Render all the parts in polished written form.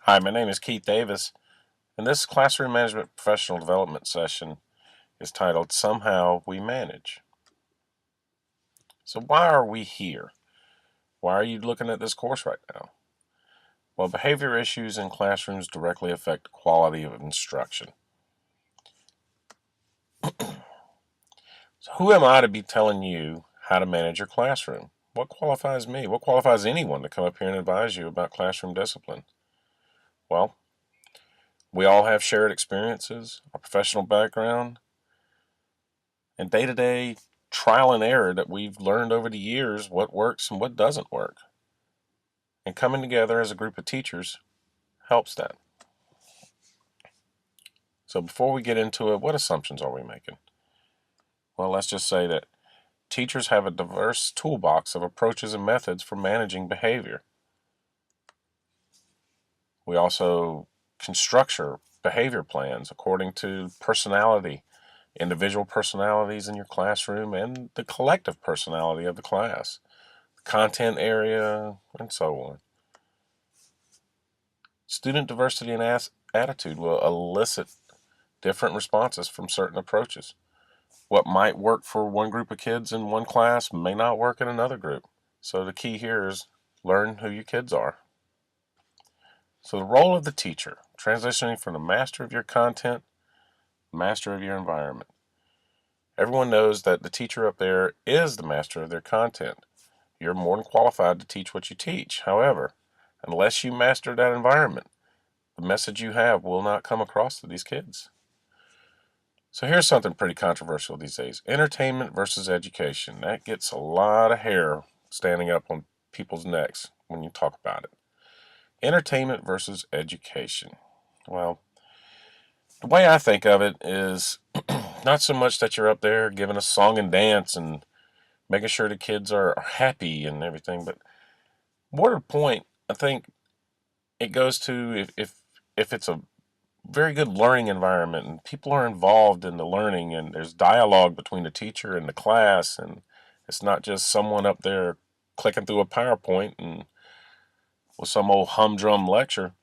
Hi, my name is Keith Davis, and this classroom management professional development session is titled Somehow We Manage. So why are we here? Why are you looking at this course right now? Well, behavior issues in classrooms directly affect the quality of instruction. So who am I to be telling you how to manage your classroom? What qualifies me? What qualifies anyone to come up here and advise you about classroom discipline? Well, we all have shared experiences, a professional background, and day-to-day trial and error that we've learned over the years what works and what doesn't work. And coming together as a group of teachers helps that. So before we get into it, what assumptions are we making? Well, let's just say that teachers have a diverse toolbox of approaches and methods for managing behavior. We also can structure behavior plans according to personality, individual personalities in your classroom, and the collective personality of the class, content area, and so on. Student diversity and attitude will elicit different responses from certain approaches. What might work for one group of kids in one class may not work in another group. So the key here is learn who your kids are. So the role of the teacher, transitioning from the master of your content, master of your environment. Everyone knows that the teacher up there is the master of their content. You're more than qualified to teach what you teach. However, unless you master that environment, the message you have will not come across to these kids. So here's something pretty controversial these days. Entertainment versus education. That gets a lot of hair standing up on people's necks when you talk about it. Entertainment versus education. Well, the way I think of it is not so much that you're up there giving a song and dance and making sure the kids are happy and everything, but more to the point, I think it goes to if it's a very good learning environment and people are involved in the learning and there's dialogue between the teacher and the class, and it's not just someone up there clicking through a PowerPoint and with some old humdrum lecture.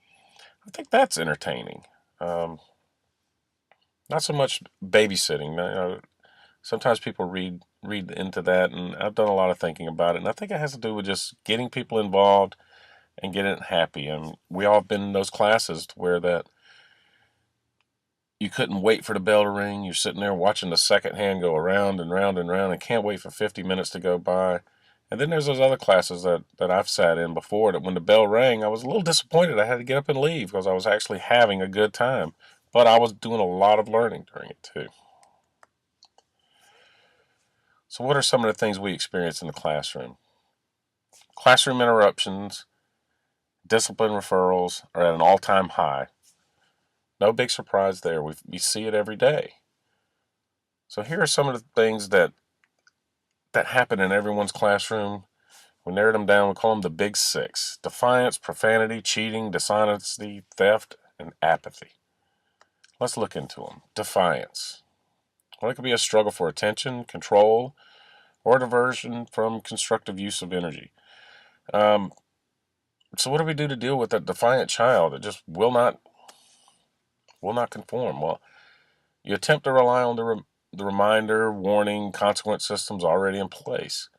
I think that's entertaining. Um, Not so much babysitting. Sometimes people read into that, and I've done a lot of thinking about it, and I think it has to do with just getting people involved and getting it happy. And we all have been in those classes where that you couldn't wait for the bell to ring. You're sitting there watching the second hand go around and round and round and can't wait for 50 minutes to go by. And then there's those other classes that I've sat in before that when the bell rang, I was a little disappointed. I had to get up and leave because I was actually having a good time. But I was doing a lot of learning during it too. So what are some of the things we experience in the classroom? Classroom interruptions, discipline referrals are at an all-time high. No big surprise there. We see it every day. So here are some of the things that happen in everyone's classroom. We narrowed them down. We call them the big six: defiance, profanity, cheating, dishonesty, theft, and apathy. Let's look into them. Defiance. Well, it could be a struggle for attention, control, or diversion from constructive use of energy. Um, so what do we do to deal with that defiant child that just will not conform? Well, you attempt to rely on the reminder, warning, consequence systems already in place.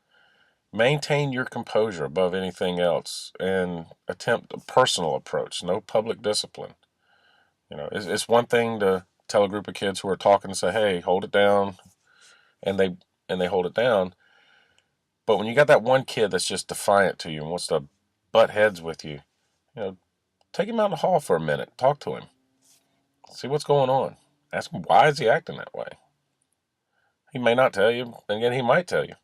Maintain your composure above anything else and attempt a personal approach, no public discipline. It's one thing to tell a group of kids who are talking to say, hey, hold it down, and they hold it down. But when you got that one kid that's just defiant to you and wants to butt heads with you, you know, take him out in the hall for a minute, talk to him, see what's going on. Ask him why is he acting that way. He may not tell you, and again, he might tell you.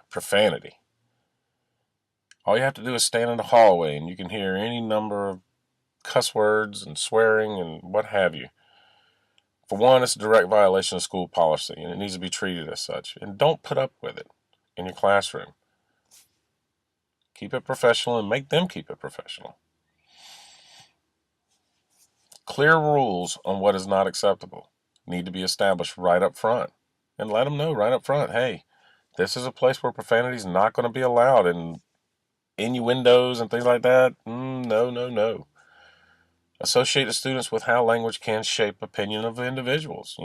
Profanity. All you have to do is stand in the hallway and you can hear any number of cuss words and swearing and what have you. For one, it's a direct violation of school policy and it needs to be treated as such. And don't put up with it in your classroom. Keep it professional and make them keep it professional. Clear rules on what is not acceptable need to be established right up front. And let them know right up front, hey, this is a place where profanity is not going to be allowed, and innuendos and things like that, no, no, no. Associate the students with how language can shape opinion of individuals.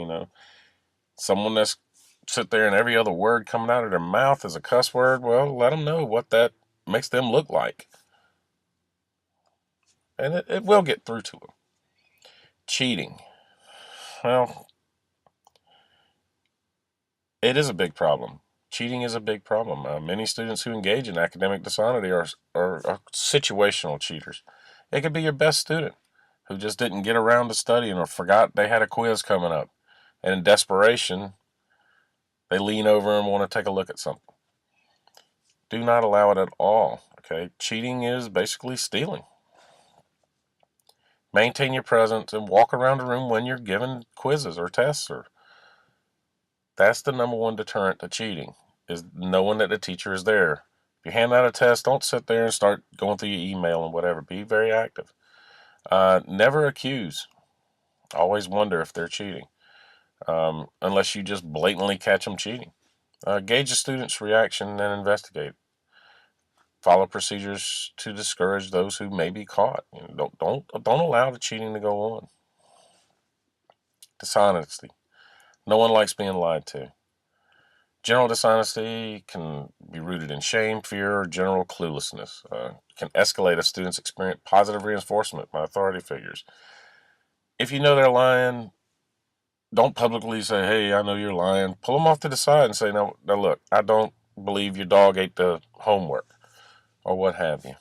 Someone that's sit there and every other word coming out of their mouth is a cuss word. Well, let them know what that makes them look like, and it will get through to them. Cheating. Well, it is a big problem. Cheating is a big problem. Many students who engage in academic dishonesty are situational cheaters. It could be your best student who just didn't get around to studying or forgot they had a quiz coming up. And in desperation, they lean over and want to take a look at something. Do not allow it at all. Okay? Cheating is basically stealing. Maintain your presence and walk around the room when you're given quizzes or tests. That's the number one deterrent to cheating, is knowing that the teacher is there. If you hand out a test, don't sit there and start going through your email and whatever. Be very active. Never accuse. Always wonder if they're cheating, unless you just blatantly catch them cheating. Gauge the student's reaction and investigate. Follow procedures to discourage those who may be caught. Don't allow the cheating to go on. Dishonesty. No one likes being lied to. General dishonesty can be rooted in shame, fear, or general cluelessness. Can escalate a student's experience positive reinforcement by authority figures. If you know they're lying, don't publicly say, "Hey, I know you're lying." Pull them off to the side and say, "Now look, I don't believe your dog ate the homework," or what have you.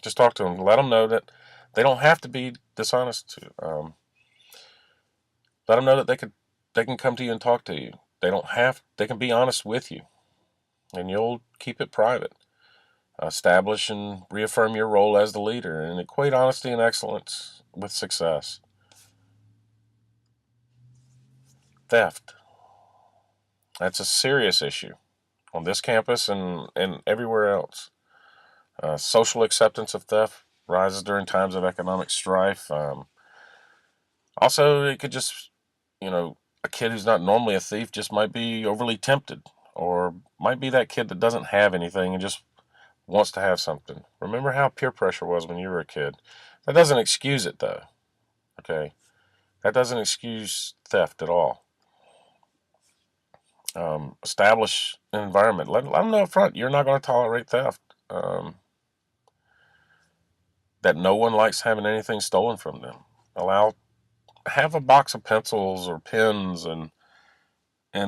Just talk to them. Let them know that they don't have to be dishonest. Let them know that they can come to you and talk to you. They can be honest with you, and you'll keep it private. Establish and reaffirm your role as the leader and equate honesty and excellence with success. Theft. That's a serious issue on this campus and everywhere else. Social acceptance of theft rises during times of economic strife. Also, it could just, a kid who's not normally a thief just might be overly tempted, or might be that kid that doesn't have anything and just wants to have something. Remember how peer pressure was when you were a kid. That doesn't excuse it, though. Okay? That doesn't excuse theft at all. Establish an environment. Let them know up front you're not going to tolerate theft. That no one likes having anything stolen from them. Have a box of pencils or pens and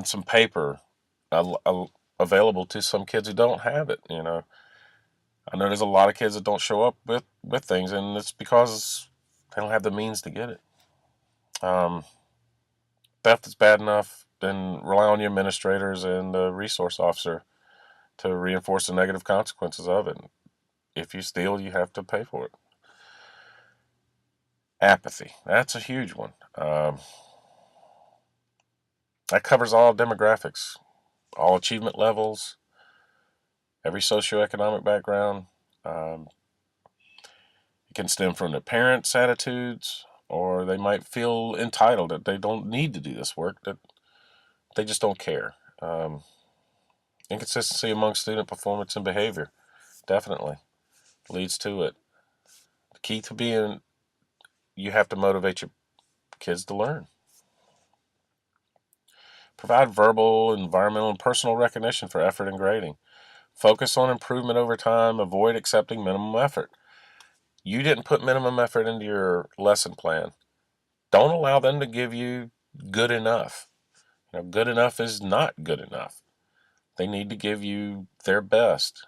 some paper available to some kids who don't have it. I know there's a lot of kids that don't show up with things, and it's because they don't have the means to get it. Theft is bad enough, then rely on your administrators and the resource officer to reinforce the negative consequences of it. If you steal, you have to pay for it. Apathy. That's a huge one. That covers all demographics, all achievement levels, every socioeconomic background. It can stem from the parents' attitudes, or they might feel entitled that they don't need to do this work, that they just don't care. Inconsistency among student performance and behavior definitely leads to it. The key to you have to motivate your kids to learn. Provide verbal, environmental, and personal recognition for effort and grading. Focus on improvement over time. Avoid accepting minimum effort. You didn't put minimum effort into your lesson plan. Don't allow them to give you good enough. Good enough is not good enough. They need to give you their best.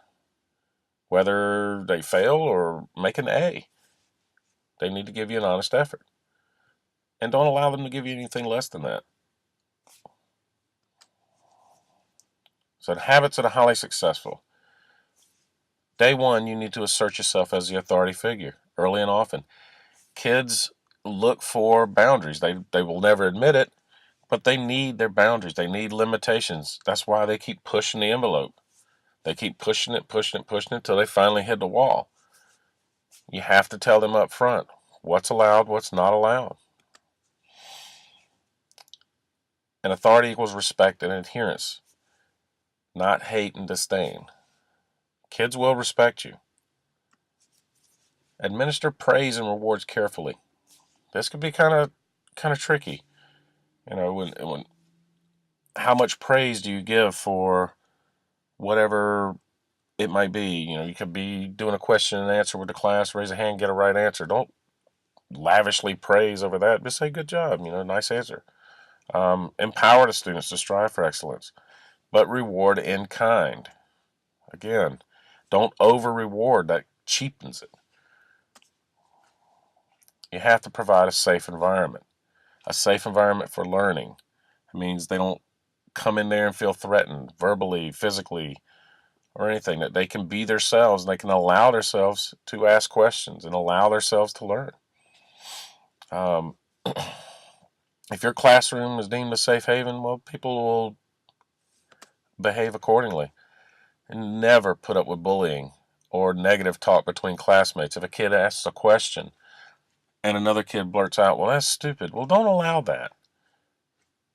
Whether they fail or make an A, they need to give you an honest effort. And don't allow them to give you anything less than that. So the habits of the highly successful. Day one, you need to assert yourself as the authority figure early and often. Kids look for boundaries. They will never admit it, but they need their boundaries. They need limitations. That's why they keep pushing the envelope. They keep pushing it, pushing it, pushing it until they finally hit the wall. You have to tell them up front what's allowed, what's not allowed. And authority equals respect and adherence, not hate and disdain. Kids will respect you. Administer praise and rewards carefully. This could be kind of tricky. When how much praise do you give for whatever it might be? You could be doing a question and answer with the class, raise a hand, get a right answer. Don't lavishly praise over that. Just say good job, nice answer. Empower the students to strive for excellence, but reward in kind. Again, don't over reward, that cheapens it. You have to provide a safe environment. A safe environment for learning. It means they don't come in there and feel threatened verbally, physically, or anything. That they can be themselves and they can allow themselves to ask questions and allow themselves to learn. Um, if your classroom is deemed a safe haven, well, people will behave accordingly. And never put up with bullying or negative talk between classmates. If a kid asks a question and another kid blurts out, well, that's stupid. Well, don't allow that.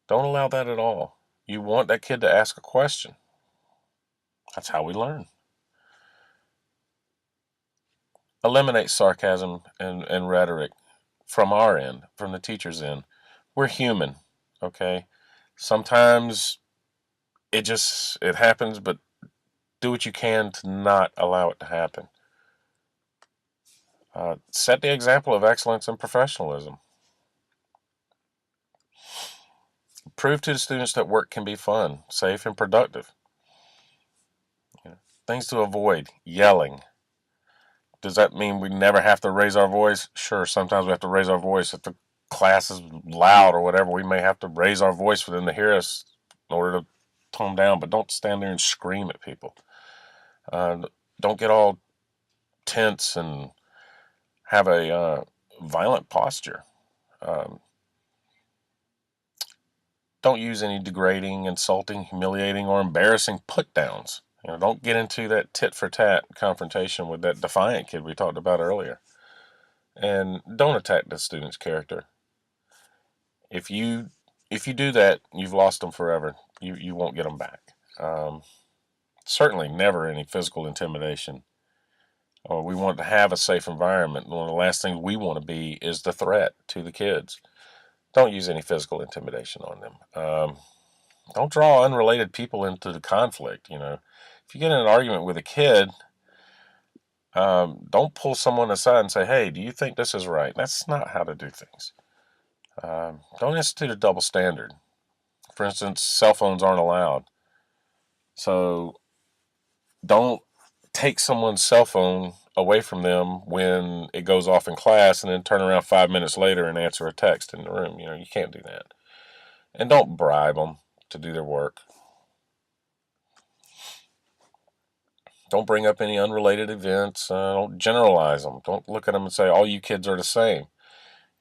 Don't allow that at all. You want that kid to ask a question. That's how we learn. Eliminate sarcasm and rhetoric from our end, from the teacher's end. We're human, okay? Sometimes it happens, but do what you can to not allow it to happen. Set the example of excellence and professionalism. Prove to the students that work can be fun, safe, and productive. Things to avoid: yelling. Does that mean we never have to raise our voice? Sure, sometimes we have to raise our voice. If the class is loud or whatever, we may have to raise our voice for them to hear us in order to tone down, but don't stand there and scream at people. Don't get all tense and have a violent posture. Um, don't use any degrading, insulting, humiliating, or embarrassing put downs. Don't get into that tit for tat confrontation with that defiant kid we talked about earlier. And don't attack the student's character. If you do that, you've lost them forever. You won't get them back. Certainly never any physical intimidation. We want to have a safe environment. One of the last things we want to be is the threat to the kids. Don't use any physical intimidation on them. Don't draw unrelated people into the conflict. If you get in an argument with a kid, don't pull someone aside and say, hey, do you think this is right? That's not how to do things. Don't institute a double standard. For instance, cell phones aren't allowed. So don't take someone's cell phone away from them when it goes off in class and then turn around 5 minutes later and answer a text in the room. You can't do that. And don't bribe them to do their work. Don't bring up any unrelated events. Don't generalize them. Don't look at them and say, all you kids are the same.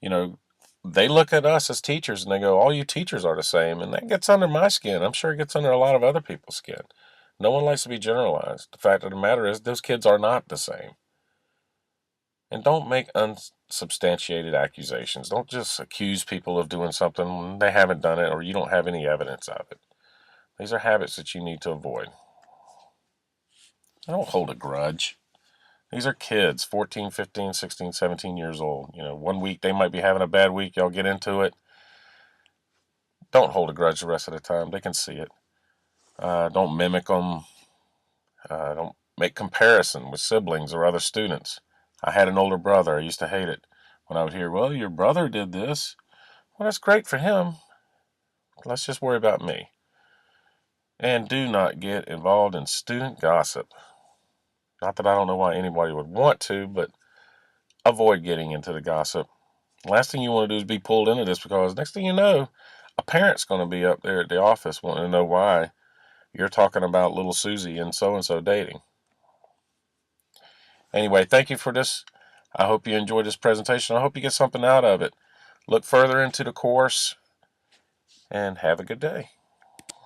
They look at us as teachers and they go, all you teachers are the same. And that gets under my skin. I'm sure it gets under a lot of other people's skin. No one likes to be generalized. The fact of the matter is, those kids are not the same. And don't make unsubstantiated accusations. Don't just accuse people of doing something when they haven't done it or you don't have any evidence of it. These are habits that you need to avoid. Don't hold a grudge. These are kids, 14, 15, 16, 17 years old. One week they might be having a bad week. Y'all get into it. Don't hold a grudge the rest of the time. They can see it. Don't mimic them. Don't make comparison with siblings or other students. I had an older brother. I used to hate it when I would hear, well, your brother did this. Well, that's great for him. Let's just worry about me. And do not get involved in student gossip. Not that I don't know why anybody would want to, but avoid getting into the gossip. Last thing you want to do is be pulled into this, because next thing you know, a parent's going to be up there at the office wanting to know why you're talking about little Susie and so dating. Anyway, thank you for this. I hope you enjoyed this presentation. I hope you get something out of it. Look further into the course and have a good day.